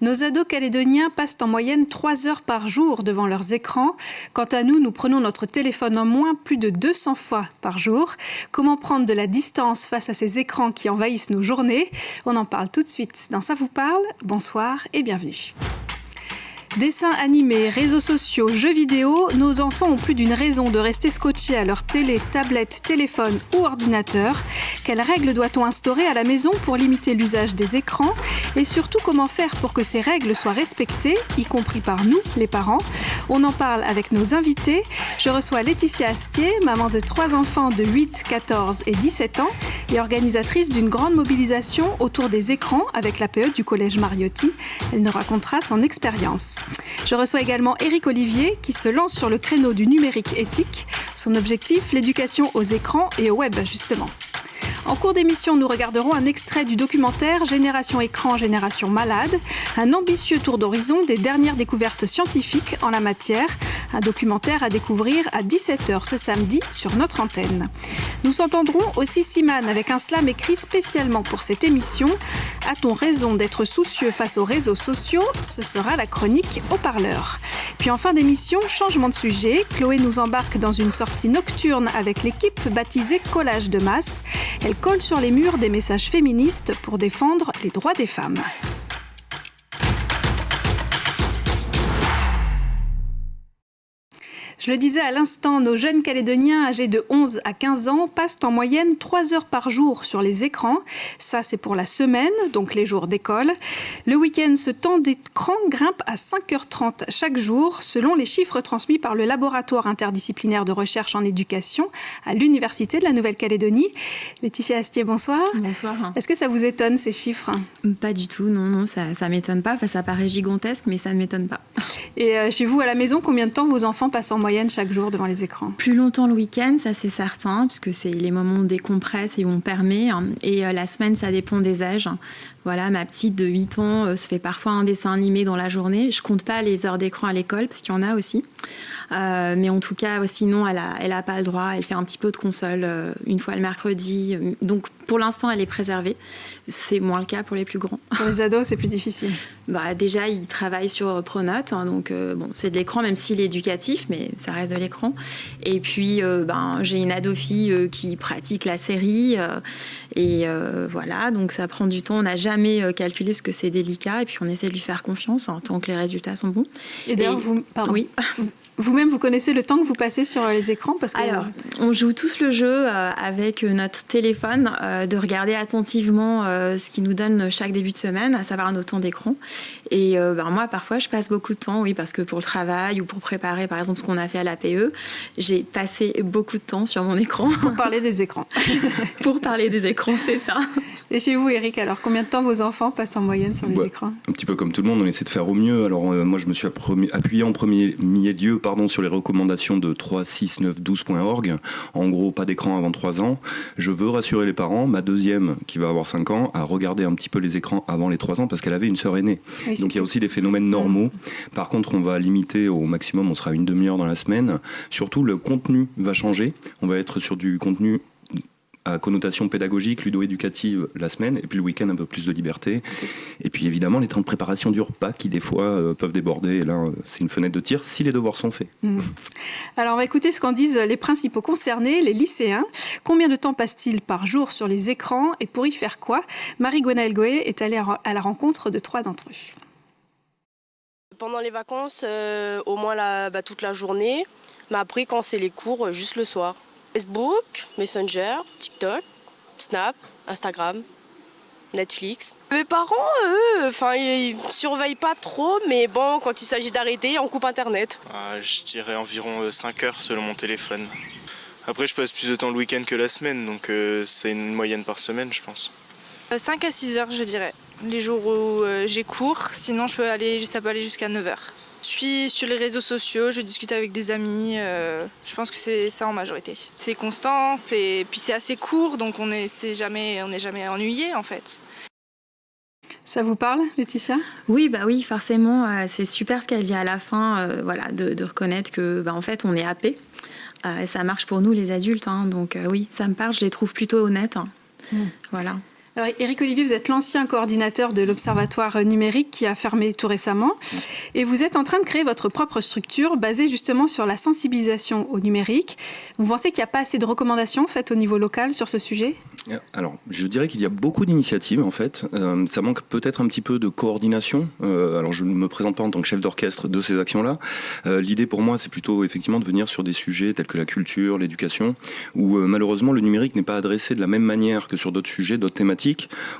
Nos ados calédoniens passent en moyenne 3 heures par jour devant leurs écrans. Quant à nous, nous prenons notre téléphone en moins plus de 200 fois par jour. Comment prendre de la distance face à ces écrans qui envahissent nos journées? On en parle tout de suite dans Ça vous parle. Bonsoir et bienvenue. Dessins animés, réseaux sociaux, jeux vidéo, nos enfants ont plus d'une raison de rester scotchés à leur télé, tablette, téléphone ou ordinateur. Quelles règles doit-on instaurer à la maison pour limiter l'usage des écrans? Et surtout, comment faire pour que ces règles soient respectées, y compris par nous, les parents? On en parle avec nos invités. Je reçois Laetitia Astier, maman de 3 enfants de 8, 14 et 17 ans et organisatrice d'une grande mobilisation autour des écrans avec l'APE du Collège Mariotti. Elle nous racontera son expérience. Je reçois également Éric Olivier qui se lance sur le créneau du numérique éthique. Son objectif, l'éducation aux écrans et au web justement. En cours d'émission, nous regarderons un extrait du documentaire Génération écran, génération malade, un ambitieux tour d'horizon des dernières découvertes scientifiques en la matière, un documentaire à découvrir à 17h ce samedi sur notre antenne. Nous entendrons aussi Simane avec un slam écrit spécialement pour cette émission. A-t-on raison d'être soucieux face aux réseaux sociaux? Ce sera la chronique Haut-Parleur. Puis en fin d'émission, changement de sujet, Chloé nous embarque dans une sortie nocturne avec l'équipe baptisée Collage de masse. Elle colle sur les murs des messages féministes pour défendre les droits des femmes. Je le disais à l'instant, nos jeunes Calédoniens âgés de 11 à 15 ans passent en moyenne 3 heures par jour sur les écrans. Ça, c'est pour la semaine, donc les jours d'école. Le week-end, ce temps d'écran grimpe à 5h30 chaque jour, selon les chiffres transmis par le laboratoire interdisciplinaire de recherche en éducation à l'Université de la Nouvelle-Calédonie. Laetitia Astier, bonsoir. Bonsoir. Est-ce que ça vous étonne, ces chiffres? Pas du tout, non, ça m'étonne pas. Enfin, ça paraît gigantesque, mais ça ne m'étonne pas. Et chez vous, à la maison, combien de temps vos enfants passent en moyenne chaque jour devant les écrans? Plus longtemps le week-end, ça c'est certain, puisque c'est les moments où on décompresse et où on permet. Et la semaine, ça dépend des âges. Voilà, ma petite de 8 ans se fait parfois un dessin animé dans la journée. Je compte pas les heures d'écran à l'école, parce qu'il y en a aussi. Mais en tout cas, sinon, elle a pas le droit. Elle fait un petit peu de console une fois le mercredi. Donc, pour l'instant, elle est préservée. C'est moins le cas pour les plus grands. Pour les ados, c'est plus difficile. Déjà, ils travaillent sur Pronote. Donc, c'est de l'écran, même s'il est éducatif, mais ça reste de l'écran. Et puis, j'ai une ado-fille qui pratique la série. Voilà, donc ça prend du temps. On n'a jamais calculé parce que c'est délicat. Et puis, on essaie de lui faire confiance tant que les résultats sont bons. Et d'ailleurs, Oui. Vous-même, vous connaissez le temps que vous passez sur les écrans parce que... Alors, on joue tous le jeu avec notre téléphone, de regarder attentivement ce qui nous donne chaque début de semaine, à savoir nos temps d'écran. Et moi, parfois, je passe beaucoup de temps, oui, parce que pour le travail ou pour préparer, par exemple, ce qu'on a fait à l'APE, j'ai passé beaucoup de temps sur mon écran. Pour parler des écrans. Pour parler des écrans, c'est ça. Et chez vous, Éric, alors, combien de temps vos enfants passent en moyenne sur les écrans? Un petit peu comme tout le monde, on essaie de faire au mieux. Alors, moi, je me suis appuyé en premier lieu sur les recommandations de 36912.org. En gros, pas d'écran avant 3 ans. Je veux rassurer les parents. Ma deuxième, qui va avoir 5 ans, a regardé un petit peu les écrans avant les 3 ans parce qu'elle avait une sœur aînée. Oui, donc, il y a aussi des phénomènes normaux. Par contre, on va limiter au maximum, on sera une demi-heure dans la semaine. Surtout, le contenu va changer. On va être sur du contenu à connotation pédagogique, ludo-éducative la semaine, et puis le week-end un peu plus de liberté. Okay. Et puis évidemment les temps de préparation du repas qui des fois peuvent déborder, et là c'est une fenêtre de tir si les devoirs sont faits. Alors on va écouter ce qu'en disent les principaux concernés, les lycéens. Combien de temps passent-ils par jour sur les écrans et pour y faire quoi? Marie-Gwenaëlle Goé est allée à la rencontre de 3 d'entre eux. Pendant les vacances, au moins toute la journée, mais après quand c'est les cours, juste le soir. Facebook, Messenger, TikTok, Snap, Instagram, Netflix. Mes parents, ils surveillent pas trop, mais bon, quand il s'agit d'arrêter, on coupe Internet. Je dirais environ 5 heures selon mon téléphone. Après, je passe plus de temps le week-end que la semaine, donc c'est une moyenne par semaine, je pense. 5 à 6 heures, je dirais. Les jours où j'ai cours, sinon ça peut aller jusqu'à 9 heures. Je suis sur les réseaux sociaux, je discute avec des amis, je pense que c'est ça en majorité. C'est constant, puis c'est assez court, donc on n'est jamais ennuyé en fait. Ça vous parle, Laetitia ? Oui, forcément, c'est super ce qu'elle dit à la fin, de reconnaître que en fait on est happé. Ça marche pour nous les adultes, donc oui, ça me parle, je les trouve plutôt honnêtes. Voilà. Alors, Éric Olivier, vous êtes l'ancien coordinateur de l'Observatoire numérique qui a fermé tout récemment. Et vous êtes en train de créer votre propre structure basée justement sur la sensibilisation au numérique. Vous pensez qu'il n'y a pas assez de recommandations faites au niveau local sur ce sujet ? Alors, je dirais qu'il y a beaucoup d'initiatives en fait. Ça manque peut-être un petit peu de coordination. Alors, je ne me présente pas en tant que chef d'orchestre de ces actions-là. L'idée pour moi, c'est plutôt effectivement de venir sur des sujets tels que la culture, l'éducation, où malheureusement le numérique n'est pas adressé de la même manière que sur d'autres sujets, d'autres thématiques.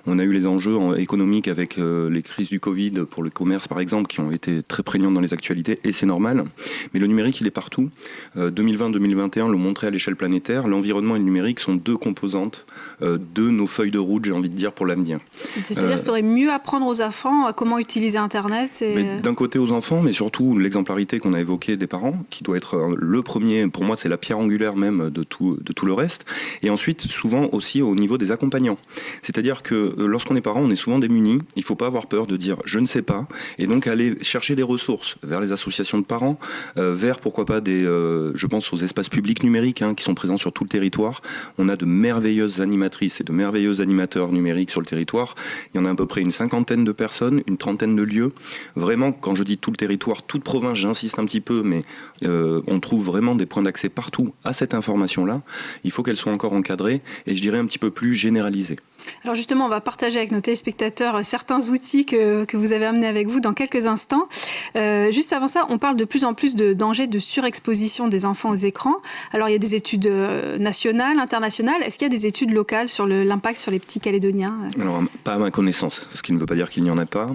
On a eu les enjeux économiques avec les crises du Covid pour le commerce par exemple, qui ont été très prégnantes dans les actualités, et c'est normal. Mais le numérique, il est partout. 2020-2021 l'ont montré à l'échelle planétaire. L'environnement et le numérique sont deux composantes de nos feuilles de route, j'ai envie de dire, pour l'avenir. C'est-à-dire qu'il faudrait mieux apprendre aux enfants à comment utiliser Internet D'un côté aux enfants, mais surtout l'exemplarité qu'on a évoquée des parents, qui doit être le premier, pour moi c'est la pierre angulaire même de tout le reste. Et ensuite, souvent aussi au niveau des accompagnants. C'est-à-dire que lorsqu'on est parent, on est souvent démunis. Il ne faut pas avoir peur de dire « je ne sais pas » et donc aller chercher des ressources vers les associations de parents, vers pourquoi pas je pense aux espaces publics numériques qui sont présents sur tout le territoire. On a de merveilleuses animatrices et de merveilleux animateurs numériques sur le territoire. Il y en a à peu près une 50aine de personnes, une 30aine de lieux. Vraiment, quand je dis tout le territoire, toute province, j'insiste un petit peu, mais on trouve vraiment des points d'accès partout à cette information-là. Il faut qu'elle soit encore encadrée et je dirais un petit peu plus généralisée. Alors justement, on va partager avec nos téléspectateurs certains outils que vous avez amenés avec vous dans quelques instants. Juste avant ça, on parle de plus en plus de dangers de surexposition des enfants aux écrans. Alors il y a des études nationales, internationales. Est-ce qu'il y a des études locales sur l'impact sur les petits Calédoniens ? Alors pas à ma connaissance, ce qui ne veut pas dire qu'il n'y en a pas.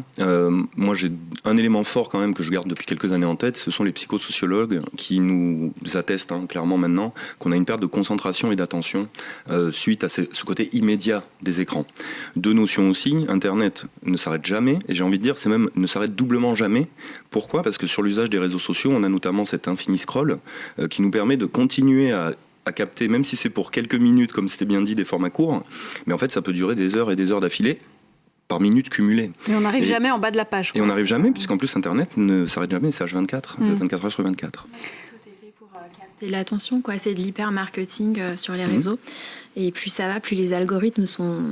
Moi j'ai un élément fort quand même que je garde depuis quelques années en tête, ce sont les psychosociologues qui nous attestent clairement maintenant qu'on a une perte de concentration et d'attention suite à ce côté immédiat des écrans. Deux notions aussi, Internet ne s'arrête jamais, et j'ai envie de dire c'est même ne s'arrête doublement jamais. Pourquoi ? Parce que sur l'usage des réseaux sociaux, on a notamment cet infini scroll qui nous permet de continuer à capter, même si c'est pour quelques minutes, comme c'était bien dit, des formats courts, mais en fait ça peut durer des heures et des heures d'affilée, par minute cumulée. Et on n'arrive jamais en bas de la page. Et on n'arrive jamais, puisqu'en plus Internet ne s'arrête jamais, c'est H24, 24 heures sur 24. C'est l'attention, quoi. C'est de l'hyper-marketing sur les réseaux. Et plus ça va, plus les algorithmes sont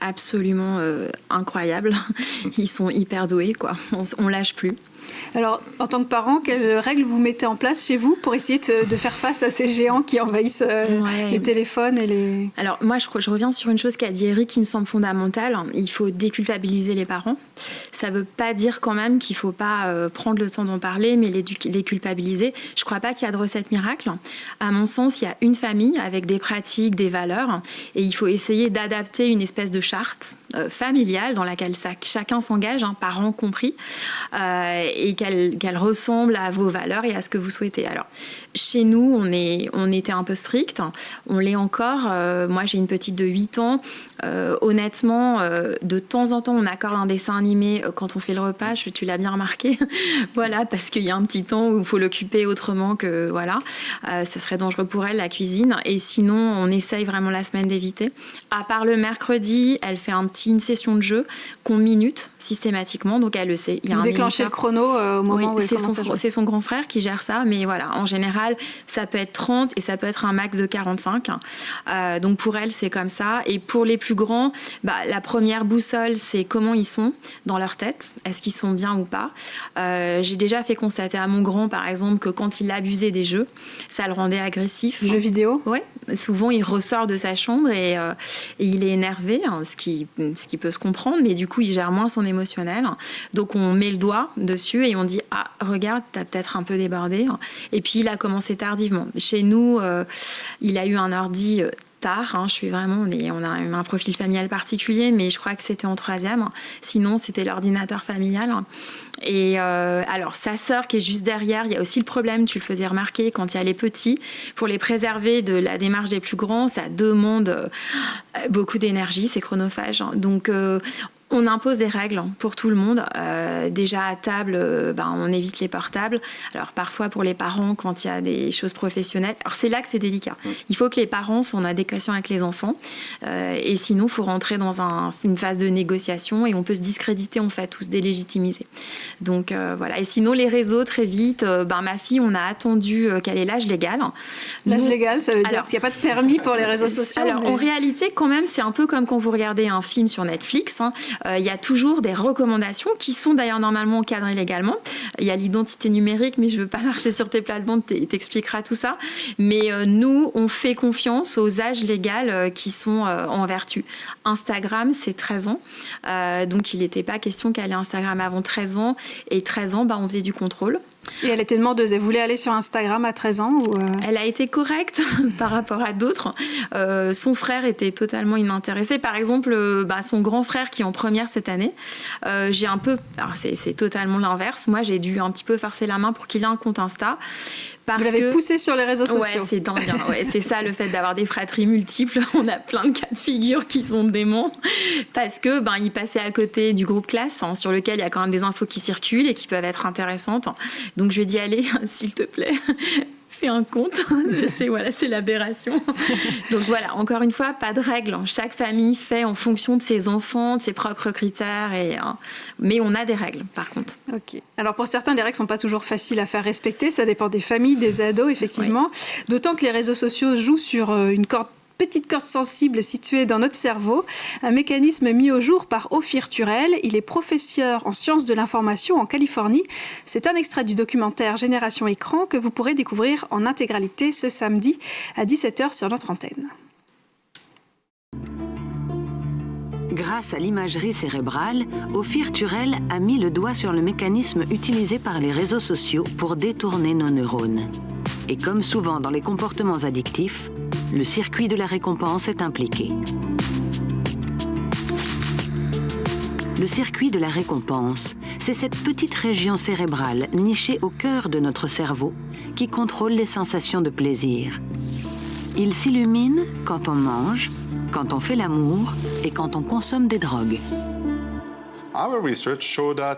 absolument incroyables. Ils sont hyper doués, quoi. On lâche plus. Alors, en tant que parent, quelles règles vous mettez en place chez vous pour essayer de faire face à ces géants qui envahissent les téléphones et les... Alors, moi, je reviens sur une chose qu'a dit Eric qui me semble fondamentale. Il faut déculpabiliser les parents. Ça ne veut pas dire quand même qu'il ne faut pas prendre le temps d'en parler, mais les culpabiliser. Je ne crois pas qu'il y a de recette miracle. À mon sens, il y a une famille avec des pratiques, des valeurs, et il faut essayer d'adapter une espèce de charte familiale dans laquelle chacun s'engage, parents compris, et qu'elle ressemble à vos valeurs et à ce que vous souhaitez. Alors, chez nous, on était un peu strict, on l'est encore. Moi, j'ai une petite de 8 ans. Honnêtement, de temps en temps, on accorde un dessin animé quand on fait le repas. Tu l'as bien remarqué. Voilà, parce qu'il y a un petit temps où il faut l'occuper autrement que... Voilà, ce serait dangereux pour elle, la cuisine. Et sinon, on essaye vraiment la semaine d'éviter. À part le mercredi, elle fait une session de jeu qu'on minute systématiquement. Donc, elle le sait. Il y a vous déclenchez le chrono au moment où elle commence à jouer. C'est son grand frère qui gère ça. Mais voilà, en général, ça peut être 30 et ça peut être un max de 45. Donc, pour elle, c'est comme ça. Et pour les plus grands, la première boussole, c'est comment ils sont dans leur tête. Est-ce qu'ils sont bien ou pas ? J'ai déjà fait constater à mon grand, par exemple, que quand il abusait des jeux, ça le rendait agressif. Jeux vidéo ? Oui. Souvent, il ressort de sa chambre et il est énervé, ce qui peut se comprendre, mais du coup, il gère moins son émotionnel. Donc, on met le doigt dessus et on dit « Ah, regarde, t'as peut-être un peu débordé. » Et puis, il a commencé tardivement. Chez nous, il a eu un ordi tard. Je suis vraiment, on a un profil familial particulier, mais je crois que c'était en 3e. Sinon, c'était l'ordinateur familial. Et alors, sa sœur qui est juste derrière, il y a aussi le problème, tu le faisais remarquer, quand il y a les petits, pour les préserver de la démarche des plus grands, ça demande beaucoup d'énergie, c'est chronophage. Donc, On impose des règles pour tout le monde. Déjà à table, on évite les portables. Alors parfois pour les parents, quand il y a des choses professionnelles, alors c'est là que c'est délicat. Il faut que les parents soient en adéquation avec les enfants. Et sinon, il faut rentrer dans une phase de négociation et on peut se discréditer en fait ou se délégitimiser. Donc voilà. Et sinon, les réseaux, très vite, ma fille, on a attendu qu'elle ait l'âge légal. L'âge légal, ça veut dire qu'il n'y a pas de permis pour les réseaux sociaux. Alors en réalité, quand même, c'est un peu comme quand vous regardez un film sur Netflix. Il y a toujours des recommandations qui sont d'ailleurs normalement encadrées légalement. Il y a l'identité numérique, mais je ne veux pas marcher sur tes plates-bandes, t'expliquera tout ça. Mais nous, on fait confiance aux âges légaux qui sont en vertu. Instagram, c'est 13 ans. Donc, il n'était pas question qu'elle ait Instagram avant 13 ans. Et 13 ans, on faisait du contrôle. Et elle était demandeuse. Elle voulait aller sur Instagram à 13 ans ou Elle a été correcte par rapport à d'autres. Son frère était totalement inintéressé. Par exemple, son grand frère qui est en première cette année, j'ai un peu... Alors c'est totalement l'inverse. Moi, j'ai dû un petit peu forcer la main pour qu'il ait un compte Insta. Vous l'avez poussé sur les réseaux sociaux. Ouais, c'est dingue. Hein. Ouais, c'est ça, le fait d'avoir des fratries multiples. On a plein de cas de figure qui sont déments. Parce que il passait à côté du groupe classe, sur lequel il y a quand même des infos qui circulent et qui peuvent être intéressantes. Donc je lui ai dit, allez, s'il te plaît, fais un compte. C'est l'aberration. Donc voilà, encore une fois, pas de règles. Chaque famille fait en fonction de ses enfants, de ses propres critères. Mais on a des règles, par contre. Ok. Alors pour certains, les règles ne sont pas toujours faciles à faire respecter. Ça dépend des familles, des ados, effectivement. Ouais. D'autant que les réseaux sociaux jouent sur une petite corde sensible située dans notre cerveau, un mécanisme mis au jour par Ophir Turel. Il est professeur en sciences de l'information en Californie. C'est un extrait du documentaire Génération Écran que vous pourrez découvrir en intégralité ce samedi à 17h sur notre antenne. Grâce à l'imagerie cérébrale, Ophir Turel a mis le doigt sur le mécanisme utilisé par les réseaux sociaux pour détourner nos neurones. Et comme souvent dans les comportements addictifs, le circuit de la récompense est impliqué. Le circuit de la récompense, c'est cette petite région cérébrale nichée au cœur de notre cerveau qui contrôle les sensations de plaisir. Il s'illumine quand on mange, quand on fait l'amour et quand on consomme des drogues.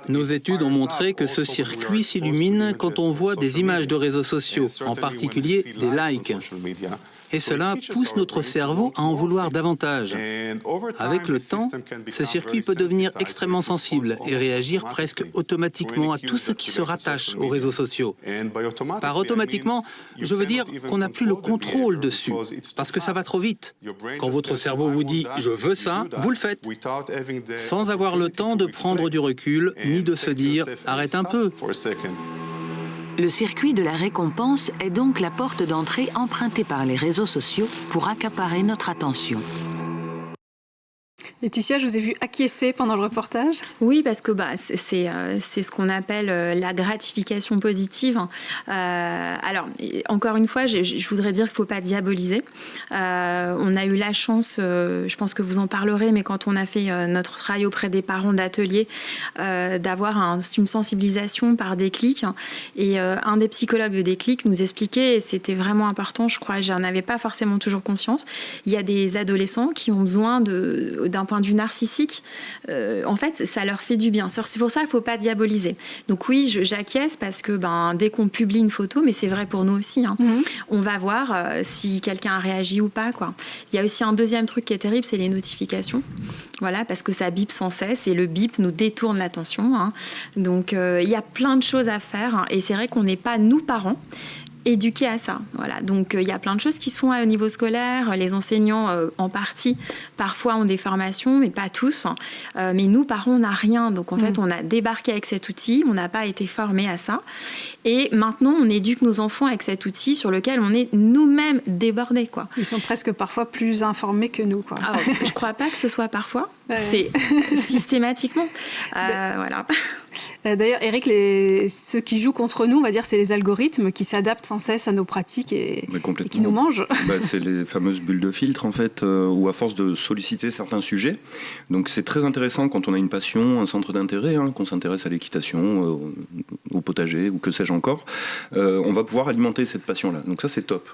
Nos études ont montré que ce circuit s'illumine quand on voit des images de réseaux sociaux, en particulier des likes. Et cela pousse notre cerveau à en vouloir davantage. Avec le temps, ce circuit peut devenir extrêmement sensible et réagir presque automatiquement à tout ce qui se rattache aux réseaux sociaux. Par automatiquement, je veux dire qu'on n'a plus le contrôle dessus, parce que ça va trop vite. Quand votre cerveau vous dit « je veux ça », vous le faites, sans avoir le temps de prendre du recul, ni de se dire « arrête un peu ». Le circuit de la récompense est donc la porte d'entrée empruntée par les réseaux sociaux pour accaparer notre attention. Laetitia, je vous ai vu acquiescer pendant le reportage. Oui, parce que c'est ce qu'on appelle la gratification positive. Alors, encore une fois, je voudrais dire qu'il ne faut pas diaboliser. On a eu la chance, je pense que vous en parlerez, mais quand on a fait notre travail auprès des parents d'atelier, d'avoir une sensibilisation par Déclic. Et un des psychologues de Déclic nous expliquait, et c'était vraiment important, je crois, j'en avais pas forcément toujours conscience, il y a des adolescents qui ont besoin d'un point de vue narcissique, en fait, ça leur fait du bien. C'est pour ça qu'il ne faut pas diaboliser. Donc oui, j'acquiesce parce que dès qu'on publie une photo, mais c'est vrai pour nous aussi, on va voir si quelqu'un a réagi ou pas, quoi. Il y a aussi un deuxième truc qui est terrible, c'est les notifications. Voilà, parce que ça bip sans cesse et le bip nous détourne l'attention. Donc il y a plein de choses à faire et c'est vrai qu'on n'est pas, nous, parents, éduqués à ça. Voilà. Donc, il y a plein de choses qui se font au niveau scolaire. Les enseignants, en partie, parfois ont des formations, mais pas tous. Mais nous, parents, on n'a rien. Donc, en fait, on a débarqué avec cet outil. On n'a pas été formés à ça. Et maintenant, on éduque nos enfants avec cet outil sur lequel on est nous-mêmes débordés, quoi. Ils sont presque parfois plus informés que nous, quoi. Alors, je ne crois pas que ce soit parfois. C'est systématiquement. Voilà. D'ailleurs, Eric, ceux qui jouent contre nous, on va dire, c'est les algorithmes qui s'adaptent sans cesse à nos pratiques et qui nous mangent. C'est les fameuses bulles de filtre, en fait, où à force de solliciter certains sujets. Donc c'est très intéressant quand on a une passion, un centre d'intérêt, qu'on s'intéresse à l'équitation, au potager ou que sais-je encore. On va pouvoir alimenter cette passion-là. Donc ça, c'est top.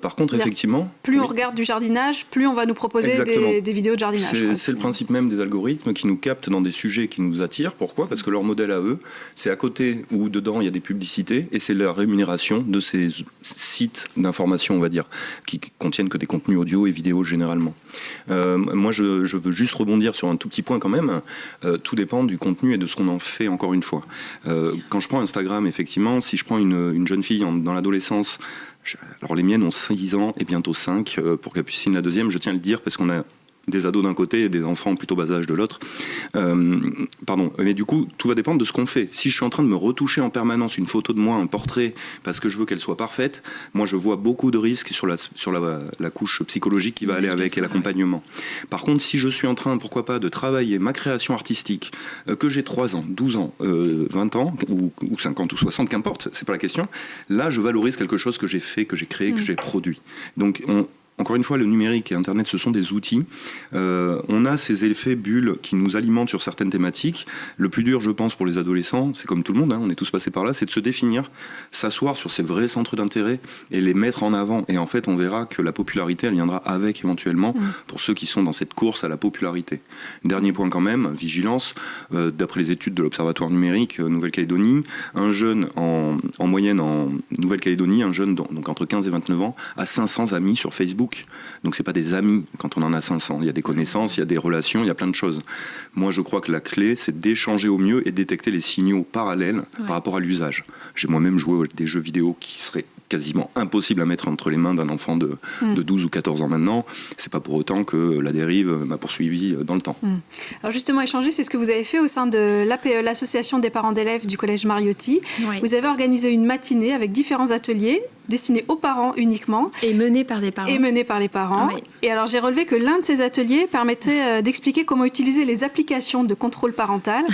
Par contre, effectivement... Plus on regarde du jardinage, plus on va nous proposer des vidéos de jardinage. C'est le principe même des algorithmes qui nous captent dans des sujets qui nous attirent. Pourquoi ? Parce que leur modèle à eux, c'est à côté ou dedans, il y a des publicités et c'est la rémunération de ces sites d'information, on va dire, qui contiennent que des contenus audio et vidéo généralement. Moi, je veux juste rebondir sur un tout petit point quand même. Tout dépend du contenu et de ce qu'on en fait, encore une fois. Quand je prends Instagram, effectivement, si je prends une jeune fille dans l'adolescence, alors les miennes ont 6 ans et bientôt 5, pour qu'elle puisse signer la deuxième, je tiens à le dire, parce qu'on a des ados d'un côté et des enfants plutôt bas âge de l'autre. Mais du coup, tout va dépendre de ce qu'on fait. Si je suis en train de me retoucher en permanence une photo de moi, un portrait, parce que je veux qu'elle soit parfaite, moi je vois beaucoup de risques sur la couche psychologique qui va aller avec et l'accompagnement. Par contre, si je suis en train, pourquoi pas, de travailler ma création artistique, que j'ai 3 ans, 12 ans, 20 ans, ou 50 ou 60, qu'importe, c'est pas la question, là je valorise quelque chose que j'ai fait, que j'ai créé, que j'ai produit. Donc encore une fois, le numérique et Internet, ce sont des outils. On a ces effets bulles qui nous alimentent sur certaines thématiques. Le plus dur, je pense, pour les adolescents, c'est comme tout le monde, on est tous passés par là, c'est de se définir, s'asseoir sur ces vrais centres d'intérêt et les mettre en avant. Et en fait, on verra que la popularité, elle viendra avec éventuellement pour ceux qui sont dans cette course à la popularité. Dernier point quand même, vigilance. D'après les études de l'Observatoire numérique Nouvelle-Calédonie, un jeune en moyenne en Nouvelle-Calédonie, un jeune donc entre 15 et 29 ans, a 500 amis sur Facebook. Donc c'est pas des amis quand on en a 500. Il y a des connaissances, il y a des relations, il y a plein de choses. Moi, je crois que la clé, c'est d'échanger au mieux et détecter les signaux parallèles par rapport à l'usage. J'ai moi-même joué à des jeux vidéo qui seraient quasiment impossible à mettre entre les mains d'un enfant de 12 ou 14 ans maintenant. C'est pas pour autant que la dérive m'a poursuivi dans le temps. Alors justement, échanger, c'est ce que vous avez fait au sein de l'APE, l'association des parents d'élèves du collège Mariotti. Oui. Vous avez organisé une matinée avec différents ateliers destinés aux parents uniquement. Et menés par des parents. Oui. Et alors, j'ai relevé que l'un de ces ateliers permettait d'expliquer comment utiliser les applications de contrôle parental.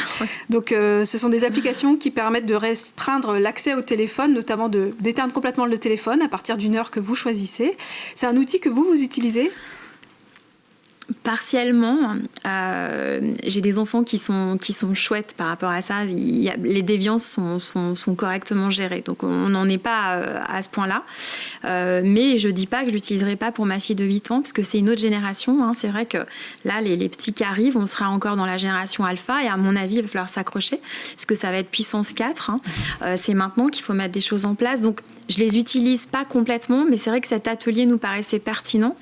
Donc, ce sont des applications qui permettent de restreindre l'accès au téléphone, notamment d'éteindre complètement le téléphone à partir d'une heure que vous choisissez. C'est un outil que vous utilisez ? Partiellement, j'ai des enfants qui sont chouettes par rapport à ça. Les déviances sont correctement gérées, donc on n'en est pas à ce point-là. Mais je dis pas que je l'utiliserai pas pour ma fille de 8 ans, parce que c'est une autre génération. C'est vrai que là, les petits qui arrivent, on sera encore dans la génération alpha, et à mon avis, il va falloir s'accrocher, parce que ça va être puissance 4. C'est maintenant qu'il faut mettre des choses en place. Donc, je les utilise pas complètement, mais c'est vrai que cet atelier nous paraissait pertinent.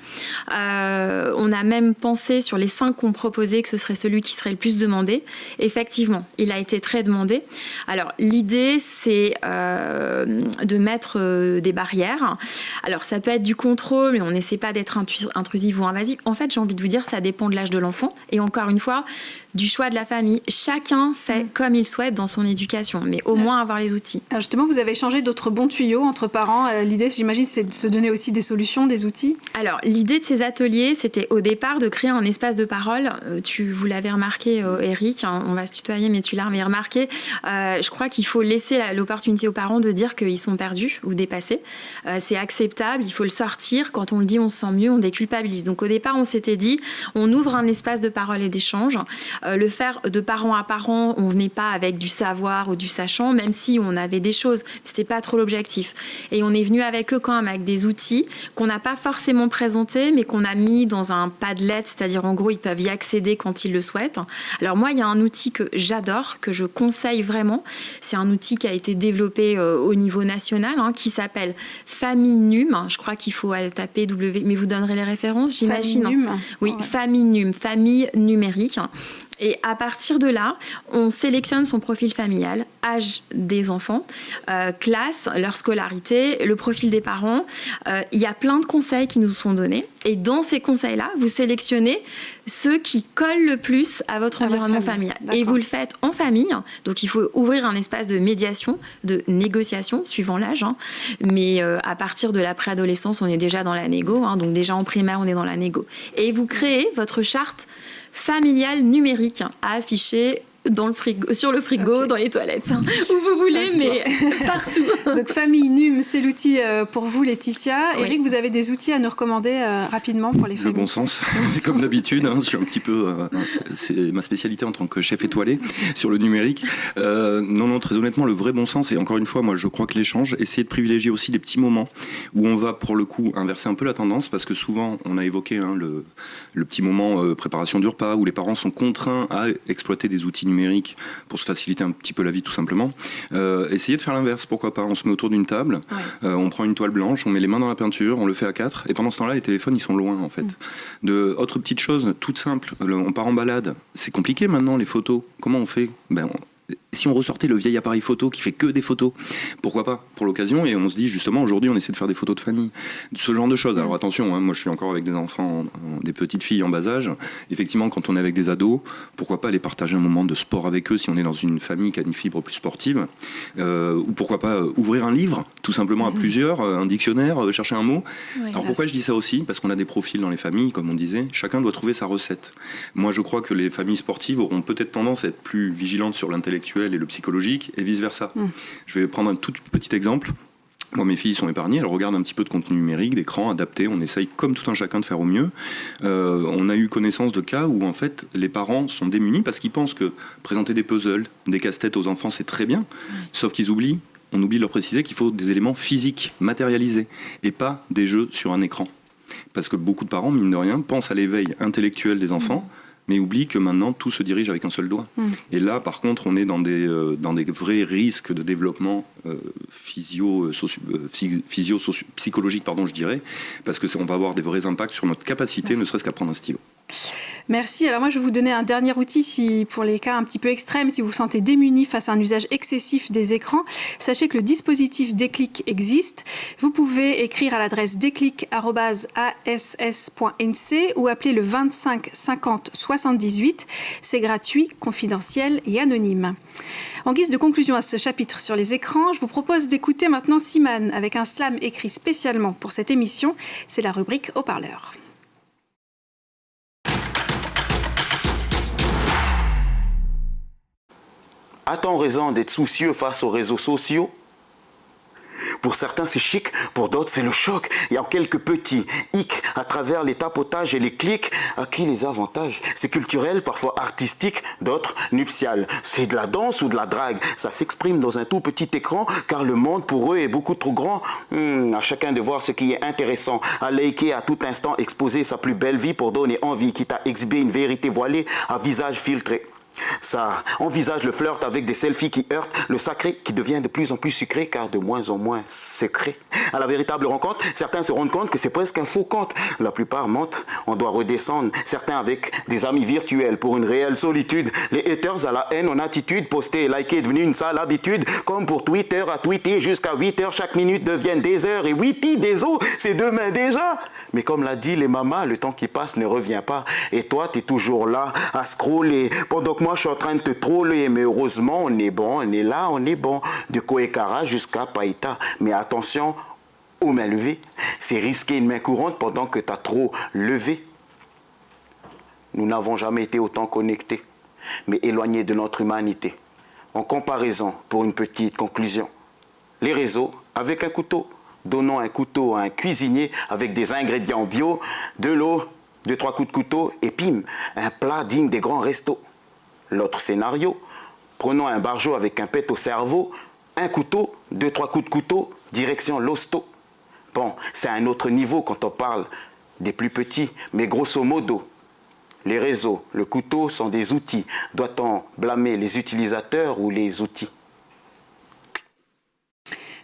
On a même pensé sur les 5 qu'on proposait que ce serait celui qui serait le plus demandé. Effectivement, il a été très demandé. Alors, l'idée, c'est de mettre des barrières. Alors, ça peut être du contrôle, mais on n'essaie pas d'être intrusif ou invasif. En fait, j'ai envie de vous dire, ça dépend de l'âge de l'enfant. Et encore une fois, du choix de la famille. Chacun fait comme il souhaite dans son éducation, mais au moins avoir les outils. Alors justement, vous avez échangé d'autres bons tuyaux entre parents. L'idée, j'imagine, c'est de se donner aussi des solutions, des outils. Alors, l'idée de ces ateliers, c'était au départ de créer un espace de parole. Vous l'avez remarqué, Eric, on va se tutoyer, mais tu l'as remarqué. Je crois qu'il faut laisser l'opportunité aux parents de dire qu'ils sont perdus ou dépassés. C'est acceptable, il faut le sortir. Quand on le dit, on se sent mieux, on déculpabilise. Donc au départ, on s'était dit, on ouvre un espace de parole et d'échange. Le faire de parent à parent, on venait pas avec du savoir ou du sachant, même si on avait des choses, c'était pas trop l'objectif. Et on est venu avec eux quand même avec des outils qu'on n'a pas forcément présentés, mais qu'on a mis dans un Padlet, c'est-à-dire en gros ils peuvent y accéder quand ils le souhaitent. Alors moi, il y a un outil que j'adore, que je conseille vraiment. C'est un outil qui a été développé au niveau national, qui s'appelle Famille Num. Je crois qu'il faut taper W, mais vous donnerez les références, j'imagine. Famille Num. Oui, ouais. Famille Num, famille numérique. Et à partir de là, on sélectionne son profil familial, âge des enfants, classe, leur scolarité, le profil des parents. Il y a plein de conseils qui nous sont donnés. Et dans ces conseils-là, vous sélectionnez ceux qui collent le plus à votre environnement familial. Et vous le faites en famille. Donc, il faut ouvrir un espace de médiation, de négociation, suivant l'âge. Mais à partir de la préadolescence, on est déjà dans la négo. Donc, déjà en primaire, on est dans la négo. Et vous créez votre charte familiale numérique à afficher dans le frigo, sur le frigo, dans les toilettes, où vous voulez, mais partout. Donc famille NUM, c'est l'outil pour vous, Laetitia. Eric, vous avez des outils à nous recommander rapidement pour les familles? Le bon sens, comme d'habitude, je suis un petit peu, c'est ma spécialité en tant que chef étoilé sur le numérique. Non, très honnêtement, le vrai bon sens, et encore une fois, moi je crois que l'échange, essayer de privilégier aussi des petits moments où on va pour le coup inverser un peu la tendance, parce que souvent on a évoqué le petit moment préparation du repas où les parents sont contraints à exploiter des outils numériques pour se faciliter un petit peu la vie tout simplement. Essayer de faire l'inverse, pourquoi pas, on se met autour d'une table, on prend une toile blanche, on met les mains dans la peinture, on le fait à 4, et pendant ce temps-là les téléphones ils sont loin en fait. Autre petite chose toute simple, on part en balade, c'est compliqué maintenant les photos, comment on fait? Si on ressortait le vieil appareil photo qui fait que des photos, pourquoi pas pour l'occasion, et on se dit justement aujourd'hui on essaie de faire des photos de famille, ce genre de choses. Alors attention, moi je suis encore avec des enfants, des petites filles en bas âge, effectivement quand on est avec des ados, pourquoi pas aller partager un moment de sport avec eux si on est dans une famille qui a une fibre plus sportive, ou pourquoi pas ouvrir un livre tout simplement à plusieurs, un dictionnaire, chercher un mot. Alors pourquoi je dis ça aussi? Parce qu'on a des profils dans les familles, comme on disait, chacun doit trouver sa recette. Moi je crois que les familles sportives auront peut-être tendance à être plus vigilantes sur l'intellectuel et le psychologique, et vice-versa. Je vais prendre un tout petit exemple. Moi, mes filles sont épargnées, elles regardent un petit peu de contenu numérique, d'écran adapté, on essaye comme tout un chacun de faire au mieux. On a eu connaissance de cas où en fait les parents sont démunis parce qu'ils pensent que présenter des puzzles, des casse-têtes aux enfants c'est très bien, sauf qu'ils oublient, on oublie de leur préciser qu'il faut des éléments physiques, matérialisés, et pas des jeux sur un écran. Parce que beaucoup de parents, mine de rien, pensent à l'éveil intellectuel des enfants, mais oublie que maintenant tout se dirige avec un seul doigt. Et là, par contre, on est dans des vrais risques de développement psychologique, je dirais, parce que on va avoir des vrais impacts sur notre capacité, ne serait-ce qu'à prendre un stylo. Merci. Alors moi, je vais vous donner un dernier outil pour les cas un petit peu extrêmes, si vous vous sentez démuni face à un usage excessif des écrans. Sachez que le dispositif Déclic existe. Vous pouvez écrire à l'adresse déclic@ass.nc ou appeler le 25 50 78. C'est gratuit, confidentiel et anonyme. En guise de conclusion à ce chapitre sur les écrans, je vous propose d'écouter maintenant Simane avec un slam écrit spécialement pour cette émission. C'est la rubrique Haut-parleur. A-t-on raison d'être soucieux face aux réseaux sociaux? Pour certains, c'est chic, pour d'autres, c'est le choc. Et en quelques petits hic, à travers les tapotages et les clics, à qui les avantages? C'est culturel, parfois artistique, d'autres nuptial. C'est de la danse ou de la drague? Ça s'exprime dans un tout petit écran, car le monde pour eux est beaucoup trop grand. À chacun de voir ce qui est intéressant, à liker à tout instant, exposer sa plus belle vie pour donner envie, quitte à exhiber une vérité voilée à visage filtré. Ça envisage le flirt avec des selfies qui heurtent, le sacré qui devient de plus en plus sucré car de moins en moins secret. À la véritable rencontre, certains se rendent compte que c'est presque un faux compte. La plupart mentent, on doit redescendre, certains avec des amis virtuels pour une réelle solitude. Les haters à la haine en attitude, poster et liker est devenu une sale habitude. Comme pour Twitter à tweeter jusqu'à 8 heures chaque minute deviennent des heures et 8 des os, c'est demain déjà. Mais comme l'a dit les mamas, le temps qui passe ne revient pas. Et toi, t'es toujours là à scroller pendant que moi je suis en train de te troller, mais heureusement on est bon, on est là, on est bon, de Koekara jusqu'à Païta. Mais attention aux mains levées, c'est risquer une main courante pendant que tu as trop levé. Nous n'avons jamais été autant connectés, mais éloignés de notre humanité. En comparaison, pour une petite conclusion, les réseaux avec un couteau, donnons un couteau à un cuisinier avec des ingrédients bio, de l'eau, 2-3 coups de couteau et pim, un plat digne des grands restos. L'autre scénario, prenons un barjot avec un pet au cerveau, un couteau, 2-3 coups de couteau, direction l'hosto. Bon, c'est un autre niveau quand on parle des plus petits, mais grosso modo, les réseaux, le couteau sont des outils. Doit-on blâmer les utilisateurs ou les outils ?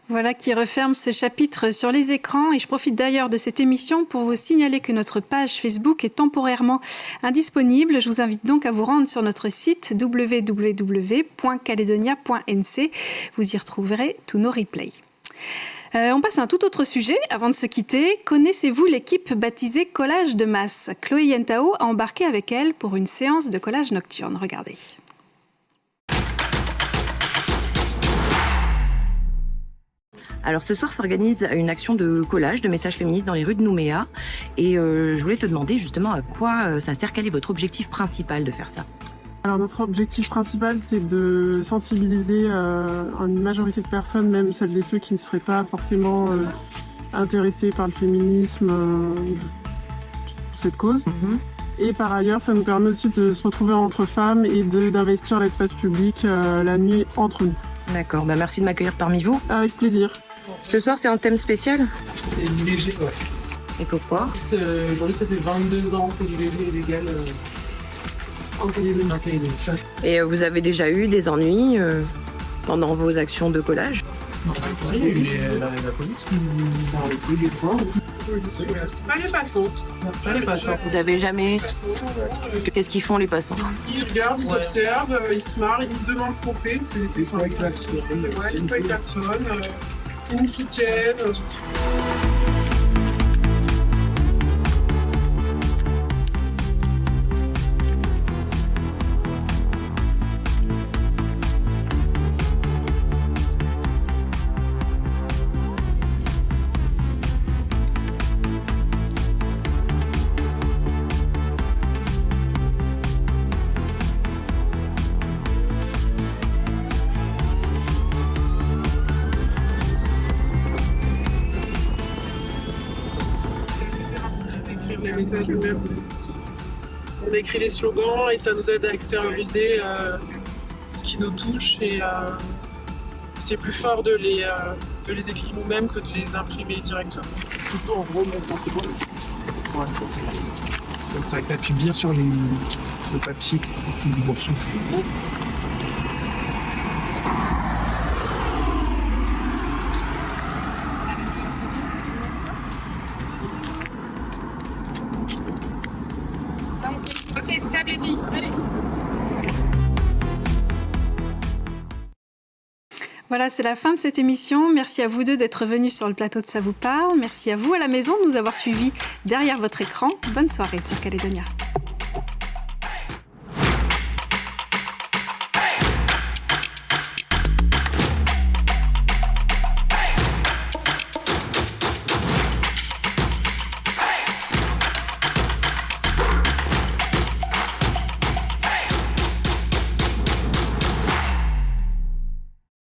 Voilà qui referme ce chapitre sur les écrans et je profite d'ailleurs de cette émission pour vous signaler que notre page Facebook est temporairement indisponible. Je vous invite donc à vous rendre sur notre site www.caledonia.nc. Vous y retrouverez tous nos replays. On passe à un tout autre sujet avant de se quitter. Connaissez-vous l'équipe baptisée Collage de masse? Chloé Yentao a embarqué avec elle pour une séance de collage nocturne. Regardez. Alors ce soir s'organise une action de collage de messages féministes dans les rues de Nouméa et je voulais te demander justement à quoi ça sert, quel est votre objectif principal de faire ça? Alors notre objectif principal, c'est de sensibiliser une majorité de personnes, même celles et ceux qui ne seraient pas forcément intéressés par le féminisme, cette cause. Et par ailleurs, ça nous permet aussi de se retrouver entre femmes et d'investir l'espace public la nuit entre nous. D'accord, merci de m'accueillir parmi vous. Avec plaisir. Ce soir, c'est un thème spécial? C'est l'IVG, ouais. Et pourquoi? Aujourd'hui, ça fait 22 ans que l'IVG est légal. Et vous avez déjà eu des ennuis pendant vos actions de collage? Oui, il y a eu la police qui nous a arrêtés des fois. Pas les passants. Vous avez jamais... Qu'est-ce qu'ils font les passants? Ils regardent, ils observent, ils se marrent, ils se demandent ce qu'on fait. Parce que ils sont avec personne. Ils nous soutiennent. Les messages eux-mêmes. On écrit les slogans et ça nous aide à extérioriser ce qui nous touche et c'est plus fort de les écrire nous-mêmes que de les imprimer directement. Plutôt en gros, c'est bon. Ouais, comme ça t'appuies bien sur le papier du bon souffle. Voilà, c'est la fin de cette émission. Merci à vous deux d'être venus sur le plateau de Ça vous parle. Merci à vous à la maison de nous avoir suivis derrière votre écran. Bonne soirée sur Calédonia.